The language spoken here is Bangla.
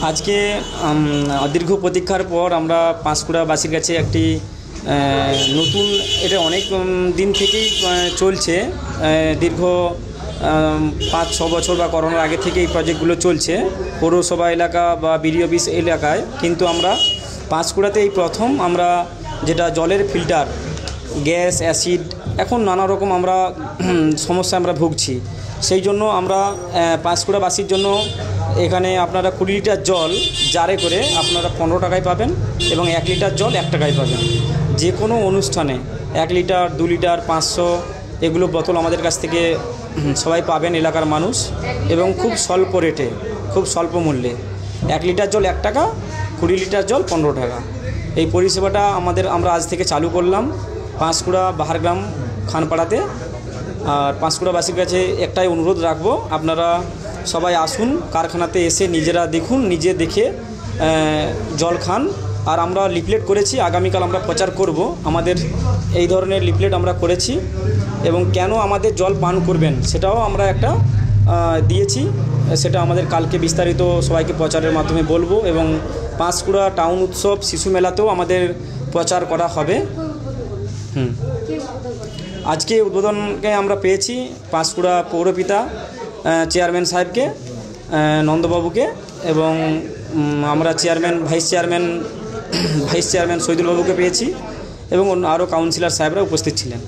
আজকে দীর্ঘ প্রতীক্ষার পর আমরা পাঁশকুড়াবাসীর কাছে একটি নতুন, এটা অনেক দিন থেকেই চলছে, দীর্ঘ 5-6 বছর বা করোনার আগে থেকে এই প্রজেক্টগুলো চলছে পৌরসভা এলাকা বা বিডিও অফিস এলাকায়। কিন্তু আমরা পাঁশকুড়াতে এই প্রথম আমরা যেটা জলের ফিল্টার, গ্যাস, অ্যাসিড, এখন নানা রকম আমরা সমস্যা আমরা ভুগছি। সেই জন্য আমরা পাঁশকুড়াবাসীর জন্য এখানে আপনারা 20 লিটার জল জারে করে আপনারা 15 টাকায় পাবেন এবং 1 লিটার জল 1 টাকায় পাবেন। যে কোনো অনুষ্ঠানে 1 লিটার, 2 লিটার, 500 এগুলো বোতল আমাদের কাছ থেকে সবাই পাবেন, এলাকার মানুষ, এবং খুব স্বল্প রেটে, খুব স্বল্প মূল্যে। 1 লিটার জল 1 টাকা, 20 লিটার জল 15 টাকা। এই পরিষেবাটা আমরা আজ থেকে চালু করলাম পাঁশকুড়া বাহারগ্রাম খানপাড়াতে। আর পাঁশকুড়াবাসীর কাছে একটাই অনুরোধ রাখবো, আপনারা সবাই আসুন, কারখানাতে এসে নিজেরা দেখুন, নিজে দেখে জল খান। আর আমরা লিফলেট করেছি, আগামীকাল আমরা প্রচার করব। আমাদের এই ধরনের লিফলেট আমরা করেছি এবং কেন আমাদের জল পান করবেন সেটাও আমরা একটা দিয়েছি। সেটা আমাদের কালকে বিস্তারিত সবাইকে প্রচারের মাধ্যমে বলবো। এবং পাঁশকুড়া টাউন উৎসব, শিশু মেলাতেও আমাদের প্রচার করা হবে। আজকে উদ্বোধনকে আমরা পেয়েছি পাঁশকুড়া পৌরপিতা চেয়ারম্যান সাহেবকে, নন্দবাবুকে, এবং আমরা ভাইস চেয়ারম্যান শহীদুল বাবুকে পেয়েছি, এবং আরও কাউন্সিলর সাহেবরা উপস্থিত ছিলেন।